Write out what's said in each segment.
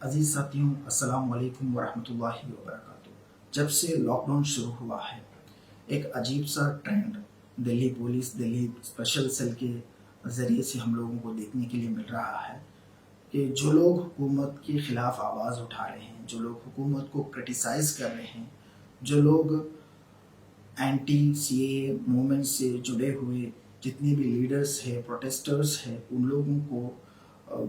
عزیز ساتھیوں، السلام علیکم ورحمۃ اللہ وبرکاتہ۔ جب سے لاک ڈاؤن شروع ہوا ہے، ایک عجیب سا ٹرینڈ دلی پولیس، دلی اسپیشل سیل کے ذریعے سے ہم لوگوں کو دیکھنے کے لیے مل رہا ہے کہ جو لوگ حکومت کے خلاف آواز اٹھا رہے ہیں، جو لوگ حکومت کو کرٹیسائز کر رہے ہیں، جو لوگ اینٹی سی اے موومنٹ سے جڑے ہوئے جتنے بھی لیڈرز ہیں، پروٹیسٹرز ہیں، ان لوگوں کو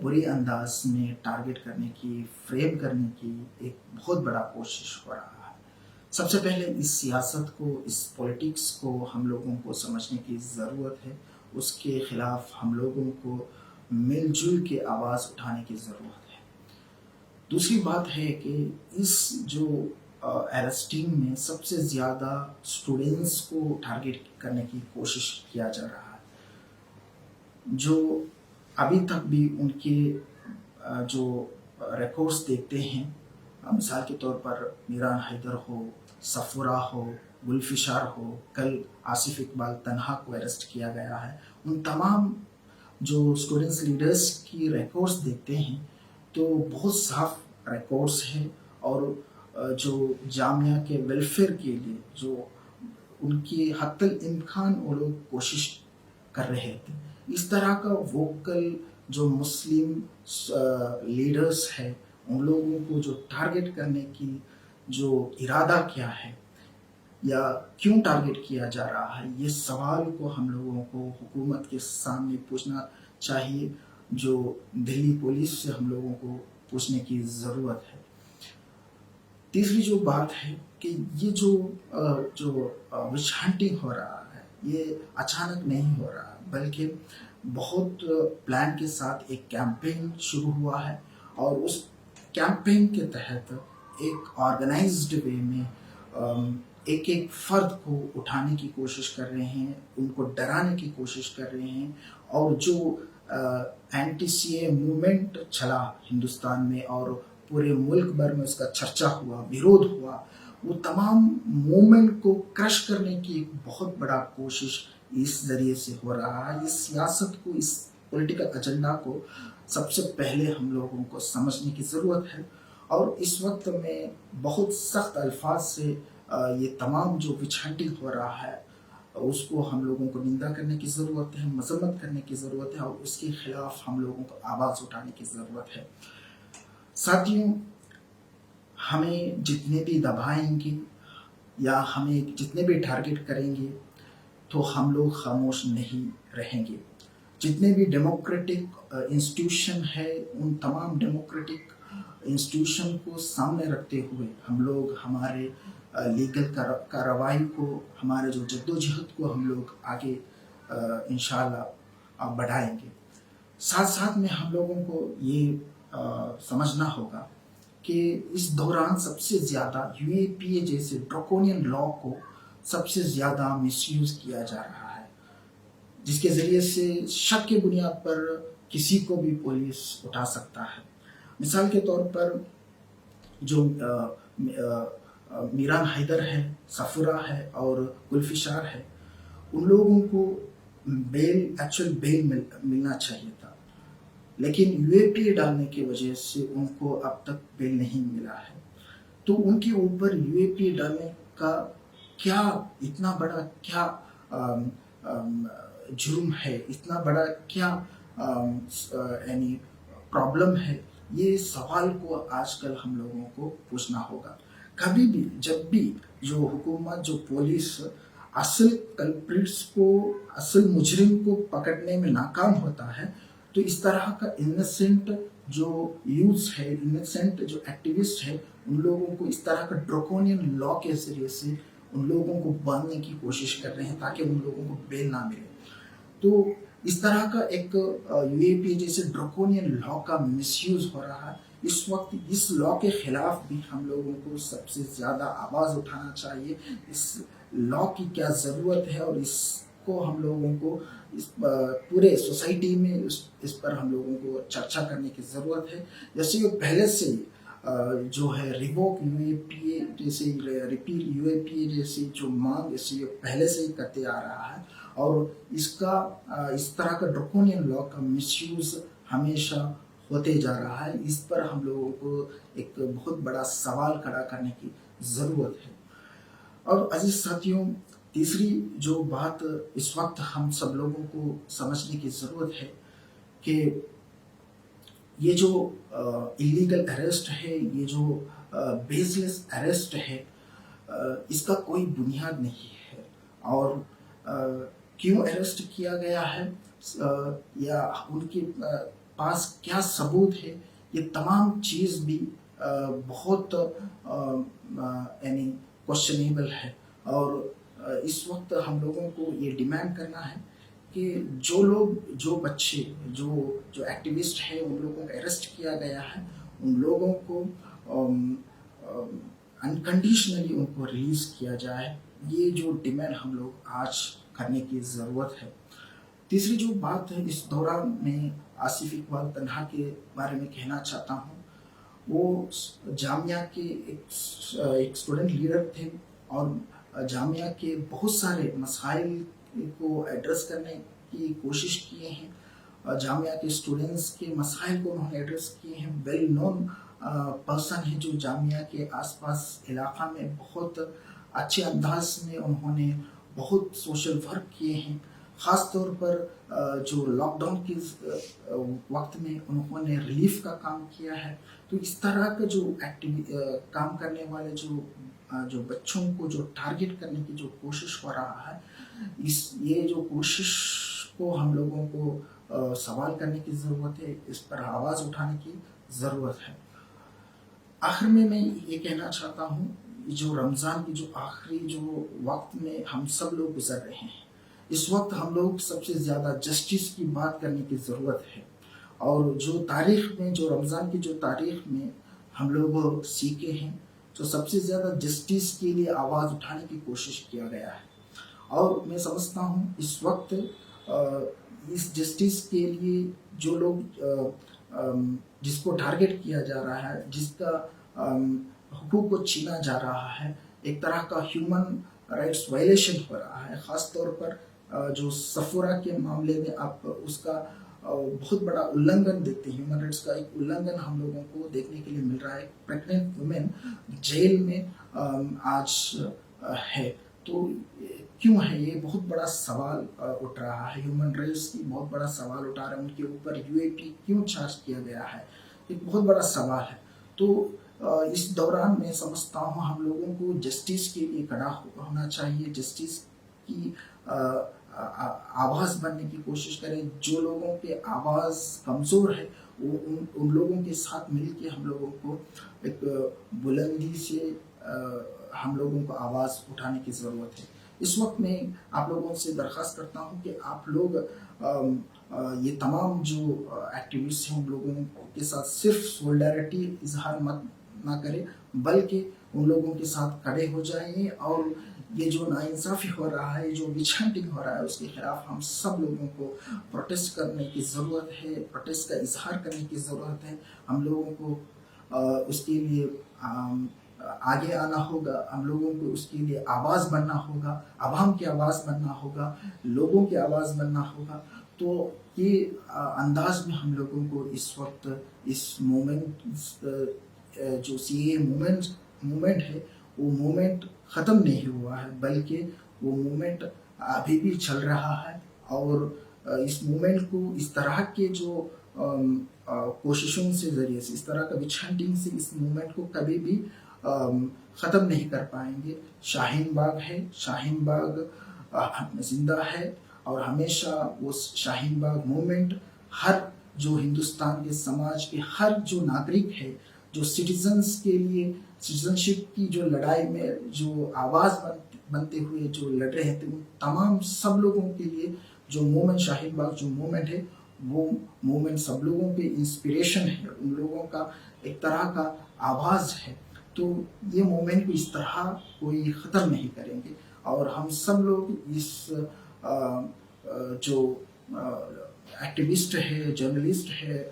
بری انداز میں ٹارگٹ کرنے کی، فریم کرنے کی ایک بہت بڑا کوشش ہو رہا ہے۔ سب سے پہلے اس سیاست کو، اس پولیٹکس کو ہم لوگوں کو سمجھنے کی ضرورت ہے۔ اس کے خلاف ہم لوگوں کو مل جل کے آواز اٹھانے کی ضرورت ہے۔ دوسری بات ہے کہ اس جو ایرسٹنگ میں سب سے زیادہ اسٹوڈنٹس کو ٹارگٹ کرنے کی کوشش کیا جا رہا ہے، جو ابھی تک بھی ان کے جو ریکارڈز دیکھتے ہیں، مثال کے طور پر میران حیدر ہو، صفورہ ہو، گلفشار ہو، کل آصف اقبال تنہا کو اریسٹ کیا گیا ہے، ان تمام جو اسٹوڈنٹس لیڈرز کی ریکارڈز دیکھتے ہیں تو بہت صاف ریکارڈز ہیں، اور جو جامعہ کے ویلفیئر کے لیے جو ان کی حتی الامکان وہ لوگ کوشش کر رہے تھے۔ اس طرح کا ووکل جو مسلم لیڈرز ہیں، ان لوگوں کو جو ٹارگٹ کرنے کی جو ارادہ کیا ہے یا کیوں ٹارگٹ کیا جا رہا ہے، یہ سوال کو ہم لوگوں کو حکومت کے سامنے پوچھنا چاہیے، جو دہلی پولیس سے ہم لوگوں کو پوچھنے کی ضرورت ہے۔ تیسری جو بات ہے کہ یہ جو وچ ہنٹنگ ہو رہا ہے، یہ اچانک نہیں ہو رہا، بلکہ بہت پلان کے ساتھ ایک کیمپین شروع ہوا ہے، اور اس کیمپین کے تحت ایک آرگنائزڈ وے میں ایک ایک فرد کو اٹھانے کی کوشش کر رہے ہیں، ان کو ڈرانے کی کوشش کر رہے ہیں، اور جو اینٹی سی اے موومنٹ چلا ہندوستان میں اور پورے ملک بھر میں اس کا چرچا ہوا، ویرودھ ہوا، وہ تمام موومنٹ کو کرش کرنے کی ایک بہت بڑا کوشش اس ذریعے سے ہو رہا ہے۔ اس سیاست کو، اس پولیٹیکل ایجنڈا کو سب سے پہلے ہم لوگوں کو سمجھنے کی ضرورت ہے، اور اس وقت میں بہت سخت الفاظ سے یہ تمام جو وچ ہنٹنگ ہو رہا ہے اس کو ہم لوگوں کو نندا کرنے کی ضرورت ہے، مذمت کرنے کی ضرورت ہے، اور اس کے خلاف ہم لوگوں کو آواز اٹھانے کی ضرورت ہے۔ ساتھیوں، ہمیں جتنے بھی دبائیں گے یا ہمیں جتنے بھی ٹارگٹ کریں گے تو ہم لوگ خاموش نہیں رہیں گے۔ جتنے بھی ڈیموکریٹک انسٹیٹیوشن ہے، ان تمام ڈیموکریٹک انسٹیٹیوشن کو سامنے رکھتے ہوئے ہم لوگ ہمارے لیگل کارروائی کو، ہمارے جو جدوجہد کو ہم لوگ آگے انشاءاللہ بڑھائیں گے۔ ساتھ ساتھ میں ہم لوگوں کو یہ سمجھنا ہوگا کہ اس دوران سب سے زیادہ یو اے پی اے جیسے ڈراکونین لا کو سب سے زیادہ مس یوز کیا جا رہا ہے، جس کے ذریعے سے شک کی بنیاد پر کسی کو بھی پولیس اٹھا سکتا ہے۔ مثال کے طور پر جو میران حیدر ہے، صفورہ ہے اور گلفشار ہے، ان لوگوں کو ایکچوئل بیل ملنا چاہیے تھا، لیکن یو اے پی اے ڈالنے کی وجہ سے ان کو اب تک بیل نہیں ملا ہے۔ تو ان کے اوپر یو اے پی اے ڈالنے کا کیا اتنا بڑا کیا جرم ہے، اتنا بڑا کیا یعنی پرابلم ہے، یہ سوال کو آج کل ہم لوگوں کو پوچھنا ہوگا۔ کبھی بھی جب بھی جو حکومت، جو پولیس اصل کلپریٹس کو، اصل مجرم کو پکڑنے میں ناکام ہوتا ہے، تو اس طرح کا انسینٹ جو یوز ہے، انسینٹ جو ایکٹیوسٹ ہے، ان لوگوں کو اس طرح کا ڈراکونین لا کے ذریعے سے ان لوگوں کو باندھنے کی کوشش کر رہے ہیں تاکہ ان لوگوں کو بیل نہ ملے۔ تو اس طرح کا ایک یو اے پی جیسے ڈراکونین لا کا مس یوز ہو رہا ہے۔ اس وقت اس لا کے خلاف بھی ہم لوگوں کو سب سے زیادہ آواز اٹھانا چاہیے۔ اس لا کی کیا ضرورت ہے، اور اس کو ہم لوگوں کو پورے سوسائٹی میں اس پر ہم لوگوں کو چرچا کرنے کی ضرورت ہے۔ جیسے یہ پہلے سے جو ہے ریووک یو اے پی اے جیسے، ریپیل یو اے پی اے جیسی جو مانگ اس سے پہلے سے ہی کرتے آ رہا ہے، اور اس طرح کا ڈراکونین لا کا مس یوز ہمیشہ ہوتے جا رہا ہے، اس پر ہم لوگوں کو ایک بہت بڑا سوال کھڑا کرنے کی ضرورت ہے۔ اور عزیز ساتھیوں، تیسری جو بات اس وقت ہم سب لوگوں کو سمجھنے کی ضرورت ہے کہ یہ جو اللیگل اریسٹ ہے، یہ جو بیس لیس اریسٹ ہے، اس کا کوئی بنیاد نہیں ہے۔ اور کیوں اریسٹ کیا گیا ہے یا ان کے پاس کیا ثبوت ہے، یہ تمام چیز بھی بہت یعنی کوشچنیبل ہے۔ اور اس وقت ہم لوگوں کو یہ ڈیمانڈ کرنا ہے کہ جو بچے جو ایکٹیوسٹ ہیں، ان لوگوں کو اریسٹ کیا گیا ہے، ان لوگوں کو انکنڈیشنلی ان کو ریلیز کیا جائے۔ یہ جو ڈیمانڈ ہم لوگ آج کرنے کی ضرورت ہے۔ تیسری جو بات ہے، اس دوران میں آصف اقبال تنہا کے بارے میں کہنا چاہتا ہوں۔ وہ جامعہ کے ایک اسٹوڈنٹ لیڈر تھے اور جامعہ کے بہت سارے مسائل کو ایڈریس کرنے کی کوشش کیے ہیں۔ جامعہ کے اسٹوڈنٹس کے مسائل کو انہوں نے ایڈریس کیے ہیں۔ ویل نون پرسن ہے جو جامعہ کے آس پاس علاقہ میں بہت اچھے انداز میں انہوں نے بہت سوشل ورک کیے ہیں۔ خاص طور پر جو لاک ڈاؤن کے وقت میں انہوں نے ریلیف کا کام کیا ہے۔ تو اس طرح کا جو کام کرنے والے جو بچوں کو جو ٹارگٹ کرنے کی جو کوشش ہو رہا ہے، یہ جو کوشش کو ہم لوگوں کو سوال کرنے کی ضرورت ہے، اس پر آواز اٹھانے کی ضرورت ہے۔ آخر میں یہ کہنا چاہتا ہوں، جو رمضان کی جو آخری جو وقت میں ہم سب لوگ گزر رہے ہیں، اس وقت ہم لوگ سب سے زیادہ جسٹس کی بات کرنے کی ضرورت ہے۔ اور جو تاریخ میں، جو رمضان کی جو تاریخ میں ہم لوگ سیکھے ہیں، تو سب سے زیادہ جسٹس کے لیے آواز اٹھانے کی کوشش کیا گیا ہے۔ اور میں سمجھتا ہوں اس وقت اس جسٹس کے لیے جو لوگ جس کو ٹارگٹ کیا جا رہا ہے، جس کا حقوق کو چھینا جا رہا ہے، ایک طرح کا ہیومن رائٹس وائلیشن ہو رہا ہے۔ خاص طور پر جو سفورا کے معاملے میں آپ اس کا بہت بڑا النگھن دیکھتے ہیں، ہیومن رائٹس کا ایک النگھن ہم لوگوں کو دیکھنے کے لیے مل رہا ہے۔ پریگننٹ ویمن جیل میں آج ہے، تو کیوں ہے؟ یہ بہت بڑا سوال اٹھ رہا ہے۔ ہیومن رائٹس کی بہت بڑا سوال اٹھا رہا ہے، ان کے اوپر UAP کیوں چارج کیا گیا ہے، ایک بہت بڑا سوال ہے۔ تو اس دوران میں سمجھتا ہوں ہم لوگوں کو جسٹس کے لیے کھڑا ہونا چاہیے، جسٹس کی آواز بننے کی کوشش کریں۔ جو لوگوں کے آواز کمزور ہے، وہ ان لوگوں کے ساتھ مل کے ہم لوگوں کو ایک بلندی سے ہم لوگوں کو آواز اٹھانے کی ضرورت ہے۔ اس وقت میں آپ لوگوں سے درخواست کرتا ہوں کہ آپ لوگ یہ تمام جو ایکٹیوسٹ ہیں، ان لوگوں کے ساتھ صرف سولڈیرٹی اظہار نہ کریں، بلکہ ان لوگوں کے ساتھ کھڑے ہو جائیں۔ اور یہ جو ناانصافی ہو رہا ہے، جو وچ ہنٹنگ ہو رہا ہے، اس کے خلاف ہم سب لوگوں کو پروٹیسٹ کرنے کی ضرورت ہے، پروٹیسٹ کا اظہار کرنے کی ضرورت ہے۔ ہم لوگوں کو اس کے لیے آگے آنا ہوگا، ہم لوگوں کو اس کے لیے آواز بننا ہوگا، عوام کی آواز بننا ہوگا، لوگوں کی آواز بننا ہوگا۔ تو یہ انداز میں ہم لوگوں کو اس وقت اس مومنٹ جو CAA مومنٹ ہے، وہ مومنٹ ختم نہیں ہوا ہے، بلکہ وہ مومنٹ ابھی بھی چل رہا ہے۔ اور اس مومنٹ کو اس طرح کے جو کوششوں سے ذریعے سے، اس طرح کا وچ ہنٹنگ سے اس مومنٹ کو کبھی بھی ختم نہیں کر پائیں گے۔ شاہین باغ ہے، شاہین باغ زندہ ہے، اور ہمیشہ وہ شاہین باغ مومنٹ ہر جو ہندوستان کے سماج کے ہر جو ناگرک ہے، جو سٹیزنز کے لیے سٹیزن شپ کی جو لڑائی میں جو آواز بنتے ہوئے جو لڑ رہے تھے، ان تمام سب لوگوں کے لیے جو مومنٹ شاہین باغ جو مومنٹ ہے، وہ مومنٹ سب لوگوں پہ انسپریشن ہے، ان لوگوں کا ایک طرح کا آواز ہے۔ تو یہ مومنٹ کو اس طرح کوئی ختم نہیں کریں گے، اور ہم سب لوگ اس جو ایکٹیوسٹ ہے، جرنلسٹ ہے،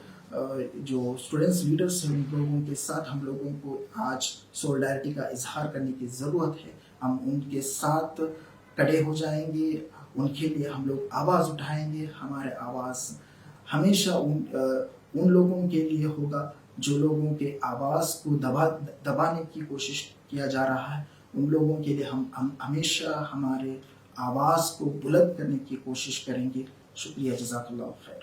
جو اسٹوڈنٹس لیڈرس ہیں، ان لوگوں کے ساتھ ہم لوگوں کو آج سولڈیرٹی کا اظہار کرنے کی ضرورت ہے۔ ہم ان کے ساتھ کھڑے ہو جائیں گے، ان کے لیے ہم لوگ آواز اٹھائیں گے۔ ہمارے آواز ہمیشہ ان لوگوں کے لیے ہوگا جو لوگوں کے آواز کو دبانے کی کوشش کیا جا رہا ہے. ان لوگوں کے لیے ہم ہمیشہ ہمارے آواز کو بلند کرنے کی کوشش کریں گے. شکریہ، جزاک اللہ خیر.